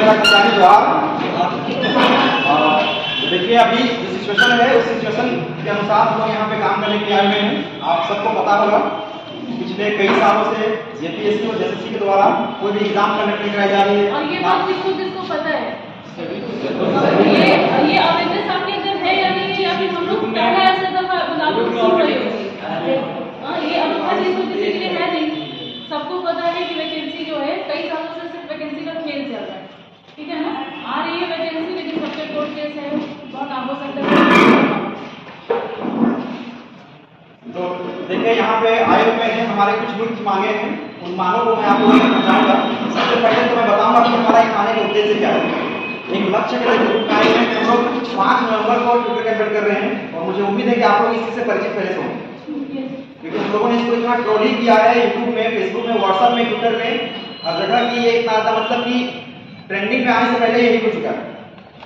मेरा कल्याणी द्वार। देखिए अभी जो सिचुएशन है उस सिचुएशन के अनुसार हम लोग यहाँ पे काम करने के लिए आए हुए हैं। आप सबको पता होगा पिछले कई सालों से जेपीएससी और जेएसएससी के द्वारा कोई भी एग्जाम कंडक्ट नहीं कराई जा रही है। और ये बात किसको पता है? ये अवेयरनेस आपके अंदर है या नहीं, या फिर हम लोग पहले ऐसे दफा लागू सुन रहे हो? ये अनुभव जिसको किसी के लिए है नहीं। सबको पता है कि वैकेंसी जो है कई सालों से सिर्फ वैकेंसी का खेल चल रहा है, ठीक है ना? आ रही है वैकेंसी, लेकिन सबके कोर्ट केस है, बहुत आगो सकता। तो देखिए यहाँ पे आए हुए हैं, हमारे कुछ मांगे हैं, उन मांगों को मैं आपको बताऊंगा। सबसे पहले तो मैं बताऊंगा कि हमारा यहाँ आने का उद्देश्य क्या है। एक लक्ष्य के लिए आए हैं कि हम लोग 5 नवंबर को ट्विटर कैंपेन कर रहे हैं और मुझे उम्मीद है कि आप लोग इससे परिचित पहले से होंगे, क्योंकि हम लोगों ने इसको इतना ट्रोलिंग किया है यूट्यूब में, फेसबुक में, व्हाट्सएप में, ट्विटर में, हर जगह की एक मतलब कि ट्रेंडिंग में आने से पहले यही हो चुका है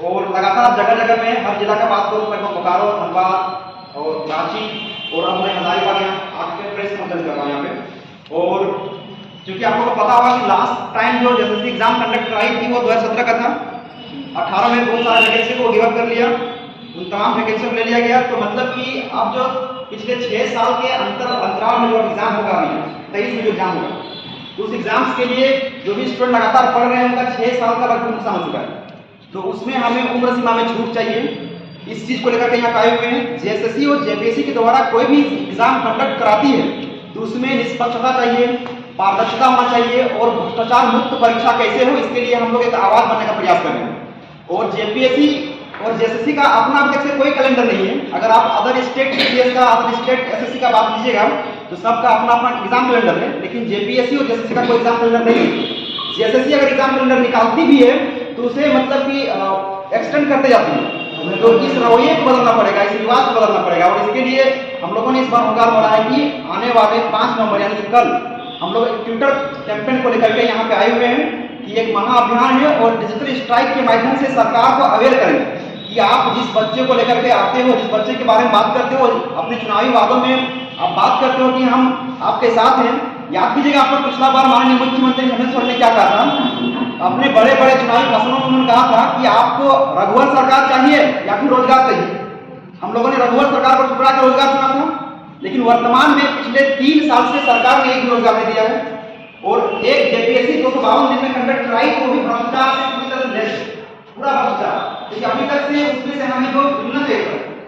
और लगातार जगह जगह में हर जिला का बात करूँ, लगभग बोकारो, धनबाद और रांची और अब मैं हजारीबाग यहाँ आपके प्रेस कॉन्फ्रेंस कर रहा हूँ यहाँ पे। और क्योंकि आप लोगों को पता होगा कि लास्ट टाइम जो जेएसएससी एग्जाम कंडक्ट कराई थी वो 2017 का था। 18 में बहुत सारे वैकेंसी को गिव अप कर लिया, उन तमाम वैकेंसी को ले लिया गया। तो मतलब कि अब जो पिछले 6 साल के अंतराल में जो एग्जाम होगा अभी 23 में जो एग्जाम होगा, तो उस एग्जाम्स के लिए जो भी स्टूडेंट लगातार पढ़ रहे हैं उनका 6 साल का लगभग नुकसान हो चुका है। तो उसमें हमें उम्र सीमा में छूट चाहिए। इस चीज को लेकर के यहाँ आए हुए हैं। जेएसएससी और जेपीएससी के द्वारा कोई भी एग्जाम कंडक्ट कराती है तो उसमें निष्पक्षता चाहिए, पारदर्शिता होना चाहिए और भ्रष्टाचार मुक्त परीक्षा कैसे हो, इसके लिए हम लोग एक आवाज बनने का प्रयास कर रहे हैं। और जेपीएससी और जेएसएससी का अपना अब तक से कोई कैलेंडर नहीं है। अगर आप अदर स्टेट जीएस का, अदर स्टेट एसएससी का बात कीजिएगा तो सबका अपना अपना एग्जाम कैलेंडर है, लेकिन जेपीएससी और जेएसएससी का कोई एग्जाम कैलेंडर नहीं है। जेएसएससी अगर एग्जाम कैलेंडर निकालती भी है तो उसे मतलब कि एक्सटेंड करते जाती है। तो इस रवैये को बदलना पड़ेगा, इस रिवाज को बदलना पड़ेगा और इसके लिए हम लोगों ने इस बार होकार बढ़ा है कि आने वाले 5 नवंबर यानी कि कल हम लोग एक ट्विटर कैंपेन को लेकर के यहाँ पे आए हुए हैं कि एक महाअभियान है और डिजिटल स्ट्राइक के माध्यम से सरकार को अवेयर करें कि आप जिस बच्चे को लेकर के आते हो, जिस बच्चे के बारे में बात करते हो, अपने चुनावी वादों में आप बात करते हो कि हम आपके साथ हैं। याद कीजिएगा आपको पिछला बार माननीय मुख्यमंत्री हेमंत सोरेन ने क्या कहा था, अपने बड़े बड़े चुनावी भाषणों में उन्होंने कहा था कि आपको रघुवर सरकार चाहिए या फिर रोजगार चाहिए। हम लोगों ने रघुवर सरकार को ठुकरा कर रोजगार चुना था, लेकिन वर्तमान में पिछले 3 साल से सरकार ने एक रोजगार नहीं दिया है और एक जेपीएससी 252 दिन में कंडक्ट कराई तो भी भ्रष्टाचार से पूरी तरह से पूरा भ्रष्टाचार। देखिए अभी तक से उसमें से हमें जो उन्नत है,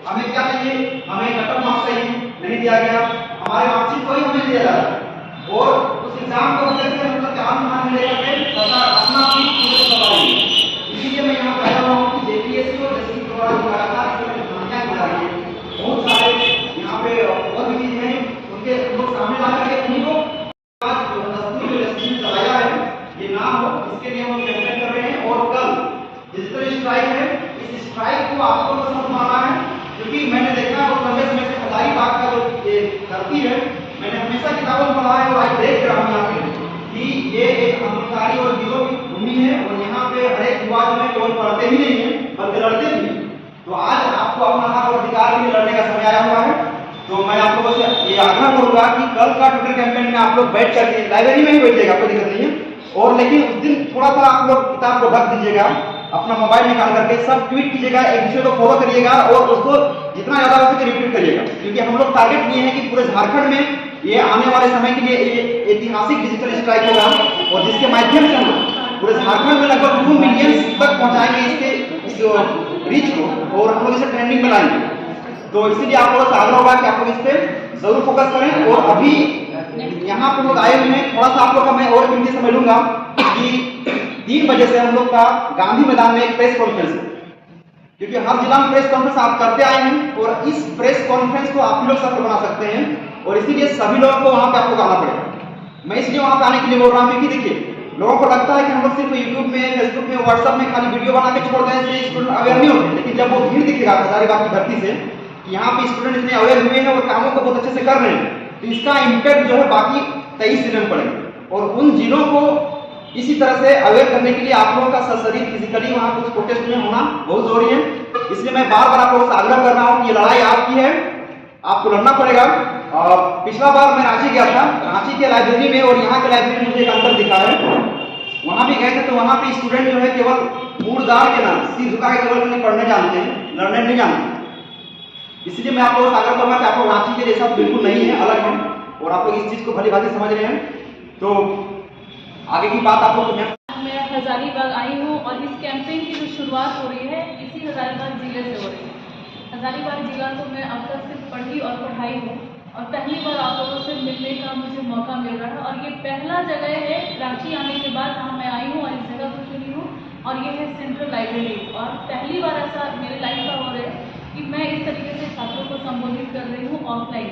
हमें क्या चाहिए, हमें कटअप मार्क्स चाहिए, नहीं दिया गया, हमारे मार्कशीट को ही हमें दिया जा रहा है और उस एग्जाम को मतलब ध्यान में लेकर के सरकार अपना इसीलिए मैं यहाँ कह रहा हूँ कि जेपीएससी और जेएसएससी के द्वारा लगातार कहानियाँ बना रही है। बहुत सारे यहाँ पे और भी चीजें हैं उनके लोग सामने ला करके उन्हीं को चलाया है ये ना हो, इसके लिए हम कैंपेन कर रहे हैं। और कल डिजिटल स्ट्राइक है, इस स्ट्राइक को आपको तो समझ माना है क्योंकि मैंने देखा वो समय समय से हजारीबाग का जो धरती है, मैंने हमेशा किताबों में पढ़ा है और आज देख रहा हूँ यहाँ पे कि ये एक आंदोलनकारी और वीरों की भूमि है और यहाँ पे हर एक युवा जो है केवल पढ़ते ही नहीं है बल्कि लड़ते भी हैं। तो आज आपको अपना हक और अधिकार के लिए लड़ने का समय आया हुआ है। तो मैं आप लोगों से ये आग्रह करूंगा कि कल का ट्विटर कैंपेन में आप लोग बैठ करके लाइब्रेरी में ही बैठिएगा, कोई दिक्कत नहीं है, और लेकिन उस दिन थोड़ा सा आप लोग किताब को ढक दीजिएगा, अपना मोबाइल निकाल करके सब ट्वीट कीजिएगा, एक दूसरे को फॉलो करिएगा और उसको जितना ज्यादा हो सके रिपीट करिएगा, क्योंकि हम लोग टारगेट किए हैं कि पूरे झारखंड में ये आने वाले समय के लिए ये ऐतिहासिक डिजिटल स्ट्राइक होगा और जिसके माध्यम से हम पूरे झारखंड में लगभग 2 मिलियन तक पहुंचाएंगे इसके इस रीच को और हम लोग इसे ट्रेंडिंग में लाएंगे। तो इसीलिए आप लोगों से आग्रह होगा कि आप लोग इस पे जरूर फोकस करें। और अभी यहाँ पे लोग आए हुए हैं, थोड़ा सा आप लोग का मैं और कीमती समय लूंगा कि 3 बजे से हम लोग का गांधी मैदान में एक प्रेस कॉन्फ्रेंस है, क्योंकि हर जिला में प्रेस कॉन्फ्रेंस आप करते आए हैं और इस प्रेस कॉन्फ्रेंस को आप लोग सफल बना सकते हैं और इसीलिए सभी लोगों को वहां पे आपको आना पड़ेगा। मैं इसलिए वहां पे आने के लिए बोल रहा हूँ क्योंकि देखिए लोगों को लगता है कि हम लोग सिर्फ यूट्यूब में, फेसबुक में, व्हाट्सएप में खाली वीडियो बना के छोड़ दें इससे स्टूडेंट अवेयर नहीं होते, लेकिन जब वो भीड़ दिखेगा हजारीबाग की धरती से कि यहाँ पे स्टूडेंट इतने अवेयर हुए हैं और कामों को बहुत अच्छे से कर रहे हैं, तो इसका इम्पैक्ट जो है बाकी 23 जिलों में पड़ेगा और उन जिलों को इसी तरह से अवेयर करने के लिए आप लोगों का शरीर फिजिकली वहां कुछ प्रोटेस्ट में होना बहुत जरूरी है। इसलिए मैं बार बार आप लोगों से आग्रह कर रहा हूँ कि ये लड़ाई आपकी है, आपको लड़ना पड़ेगा। पिछला बार मैं रांची गया था, रांची के लाइब्रेरी में और यहाँ के लाइब्रेरी में मुझे एक अंतर दिखा है वहाँ भी गए थे तो वहाँ पे स्टूडेंट जो है केवल मुड़ गाड़ के ना सिर झुका के केवल उन्हें पढ़ने जानते हैं, लड़ने नहीं जानते। इसलिए मैं आप लोगों से आग्रह करूँगा कि आप लोग रांची के जैसा बिल्कुल नहीं है, अलग है, और आप लोग इस चीज़ को भली भांति समझ रहे हैं। तो आगे की बात आप लोग मैं हजारीबाग आई हूँ और इस कैंपेन की जो शुरुआत हो रही है इसी हजारीबाग जिले से हो रही है। हजारीबाग जिला तो मैं अब तक सिर्फ पढ़ी और पढ़ाई हूँ और पहली बार आप लोगों से मिलने का मुझे मौका मिल रहा है और ये पहला जगह है रांची आने के बाद जहाँ मैं आई हूँ और इस जगह को चुनी हूँ और ये है सेंट्रल लाइब्रेरी। और पहली बार ऐसा मेरे लाइफ का हो रहा है कि मैं इस तरीके से छात्रों को संबोधित कर रही हूँ ऑफलाइन।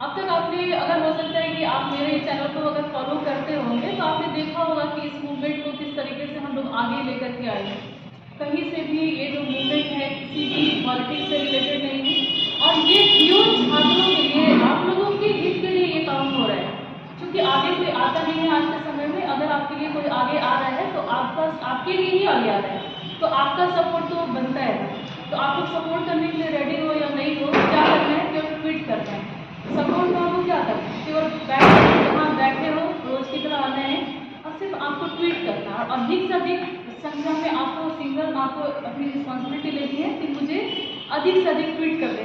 अब तक आपने, अगर हो सकता है कि आप मेरे चैनल को अगर फॉलो करते होंगे तो आपने देखा होगा कि इस मूवमेंट को किस तरीके से हम लोग आगे लेकर के आए हैं। कहीं से भी ये जो मूवमेंट है किसी भी पॉलिटिक्स से रिलेटेड नहीं है और ये प्योर छात्रों के लिए, आप लोगों के हित के लिए ये काम हो रहा है। क्योंकि आगे कोई आता नहीं है आज के समय में, अगर आपके लिए कोई आगे आ रहा है तो आपके लिए ही आगे आ रहा है, तो आपका सपोर्ट तो बनता है। तो आप लोग सपोर्ट करने के लिए रेडी हो या नहीं हो, क्या करना है, केवल ट्वीट करना है। सपोर्ट में आपको क्या करना है, केवल जहाँ बैठे हो रोज की तरह आना है और सिर्फ आपको ट्वीट करना है और अधिक से अधिक संख्या में आपको आपको अपनी रिस्पॉन्सिबिलिटी लेनी है कि मुझे अधिक से अधिक ट्वीट कर दें।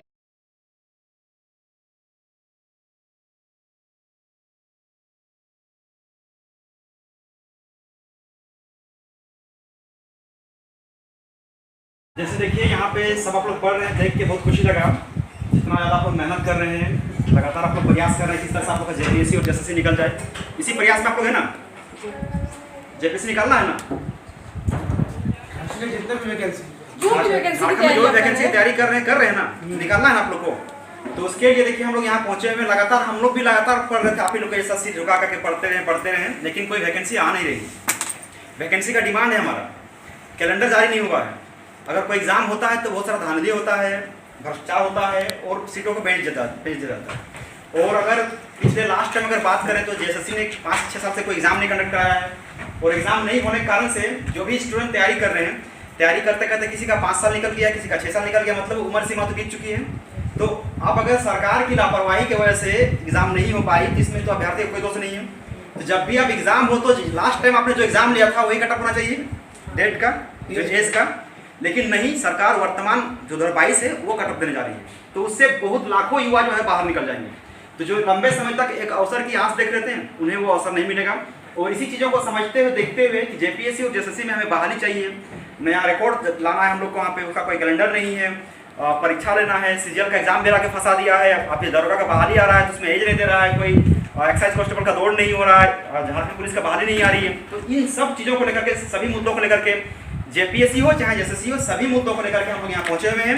जैसे देखिए यहाँ पे सब आप लोग पढ़ रहे हैं, देख के बहुत खुशी लगा। जितना ज़्यादा आप लोग मेहनत कर रहे हैं, लगातार आप लोग प्रयास कर रहे हैं किस तरह से आप लोग का जेपीएससी और जेएसएससी निकल जाए। इसी प्रयास में आप लोग है ना, जेपीएससी निकालना है ना, जितने भी वैकेंसी जो वैकेंसी की तैयारी कर रहे हैं ना, निकालना है ना आप लोग को। तो उसके लिए देखिए हम लोग यहाँ पहुँचे हुए, लगातार हम लोग भी लगातार पढ़ रहे थे, आप ही लोग ऐसा सिर झुका करके पढ़ते रहे, लेकिन कोई वैकेंसी आ नहीं रही। वैकेंसी का डिमांड है हमारा, कैलेंडर जारी नहीं हुआ है। अगर कोई एग्जाम होता है तो बहुत सारा धांधली होता है, भ्रष्टाचार होता है और सीटों को भेज दिया जाता है। और अगर पिछले लास्ट टाइम अगर बात करें तो जेएसएससी ने 5-6 साल से कोई एग्जाम नहीं कंडक्ट कराया है और एग्जाम नहीं होने के कारण से जो भी स्टूडेंट तैयारी कर रहे हैं, तैयारी करते करते किसी का 5 साल निकल गया, किसी का 6 साल निकल गया, मतलब उम्र सीमा तो बीत चुकी है। तो अब अगर सरकार की लापरवाही की वजह से एग्जाम नहीं हो पाई तो इसमें तो अभ्यर्थी का कोई दोष नहीं है। तो जब भी अब एग्जाम हो तो लास्ट टाइम आपने जो एग्जाम लिया था वही कटअप होना चाहिए, डेट का, जो एज का, लेकिन नहीं, सरकार वर्तमान जो 2022 है वो कटअप देने जा रही है। तो उससे बहुत लाखों युवा जो है बाहर निकल जाएंगे। तो जो लंबे समय तक एक अवसर की आस देख रहे थे उन्हें वो अवसर नहीं मिलेगा। और इसी चीज़ों को समझते हुए, देखते हुए कि जेपीएससी और जेएसएससी में हमें बहाली चाहिए, नया रिकॉर्ड लाना है हम लोग को, वहाँ पे उसका कोई कैलेंडर नहीं है, परीक्षा लेना है, सीजीएल का एग्जाम दे के फंसा दिया है, आप ये दरोगा का बहाली आ रहा है तो उसमें एज नहीं दे रहा है, कोई एक्साइज कांस्टेबल का दौड़ नहीं हो रहा है, झारखंड पुलिस का बहाली नहीं आ रही है। तो इन सब चीज़ों को लेकर के, सभी मुद्दों को लेकर के, जेपीएससी हो चाहे जेएसएससी हो, सभी मुद्दों को लेकर के हम लोग यहाँ पहुँचे हुए हैं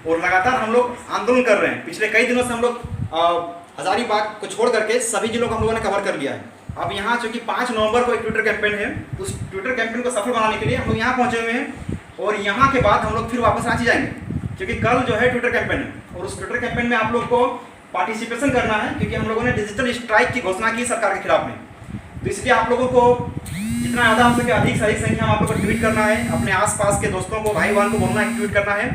और लगातार हम लोग आंदोलन कर रहे हैं। पिछले कई दिनों से हम लोग हजारीबाग को छोड़ करके सभी जिलों को हम लोगों ने कवर कर लिया है। अब यहाँ चूँकि 5 नवंबर को एक ट्विटर कैंपेन है, उस ट्विटर कैंपेन को सफल बनाने के लिए हम लोग यहाँ पहुँचे हुए हैं और यहाँ के बाद हम लोग फिर वापस रांची जाएंगे, क्योंकि कल जो है ट्विटर कैंपेन है और उस ट्विटर कैंपेन में आप लोग को पार्टिसिपेशन करना है, क्योंकि हम लोगों ने डिजिटल स्ट्राइक की घोषणा की सरकार के खिलाफ में। तो इसलिए आप लोगों को जितना ज़्यादा हो सके अधिक से अधिक संख्या में आप लोगों को ट्वीट करना है, अपने आसपास के दोस्तों को, भाई बहन को बोलना है, ट्वीट करना है।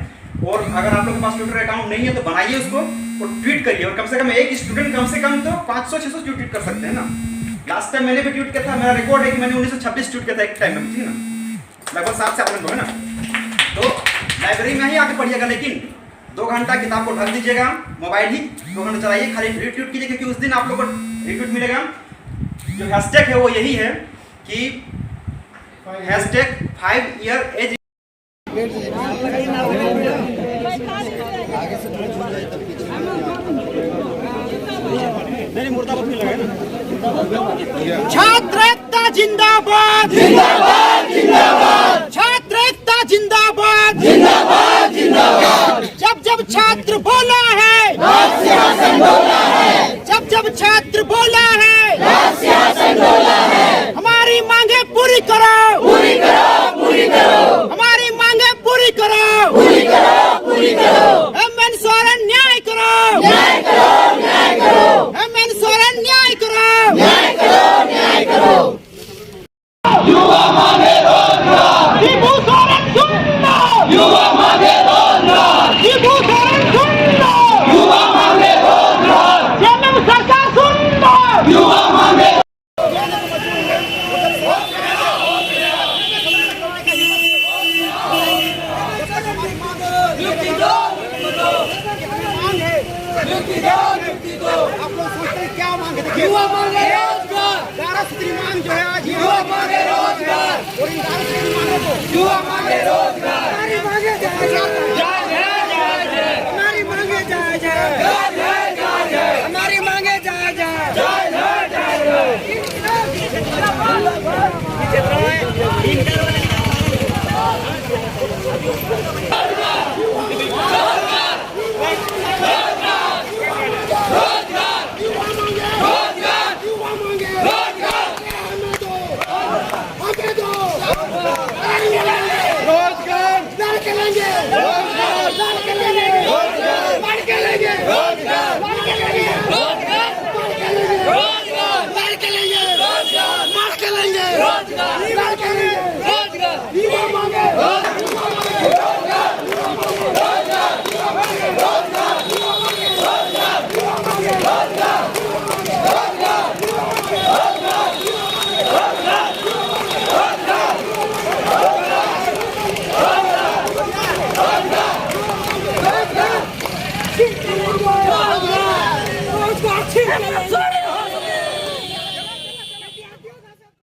और अगर आप लोगों के पास ट्विटर अकाउंट नहीं है तो बनाइए उसको और ट्वीट करिए। और कम से कम एक स्टूडेंट कम से कम तो 500-600 ट्वीट कर सकते हैं ना। लास्ट टाइम मैंने भी ट्वीट किया था, मेरा रिकॉर्ड है कि मैंने 1926 ट्वीट किया था एक टाइम में, ठीक है ना, लगभग 7 से 8 घंटे है ना। तो लाइब्रेरी में ही आके पढ़िएगा, लेकिन 2 घंटा किताब को ढक दीजिएगा, मोबाइल ही 2 घंटे चलाइए, खाली रीट्वीट कीजिए, क्योंकि उस दिन आप लोग को रीट्वीट मिलेगा। जो हैशटैग है वो यही है कि #5 year age। नहीं मुर्दाबाद नहीं लगाए ना। छात्र एकता जिंदाबाद, जिंदाबाद जिंदाबाद, छात्र एकता जिंदाबाद, जिंदाबाद जिंदाबाद। जब जब छात्र बोला है, राज सिंहासन बोला है, जब जब छात्र बोला है, राज सिंहासन बोला है। हमारी मांगे पूरी करो, पूरी करो, पूरी करो, हमारी मांगे पूरी करो, पूरी करो, पूरी करो। हेमंत सोरेन न्याय करो, न्याय करो, न्याय करो। हेमंत सोरेन न्याय करो, न्याय करो, न्याय करो। युवा मांगे रोजगार, शिबू सोरेन सुन लो, युवा मांगे रोजगार, शिबू सोरेन सुन लो, युवा मांगे रोजगार, जेएमएम सरकार सुन लो, युवा क्या मांग है? देखिए युवा मांगे रोजगार, 11 सूत्री मांग जो है आज युवा मांगे रोजगार, और इन 11 सूत्री मांगों को युवा मांगे रोजगार, हमारी मांगे जायज है, हमारी मांगे जायज है, हमारी मांगे जायज है।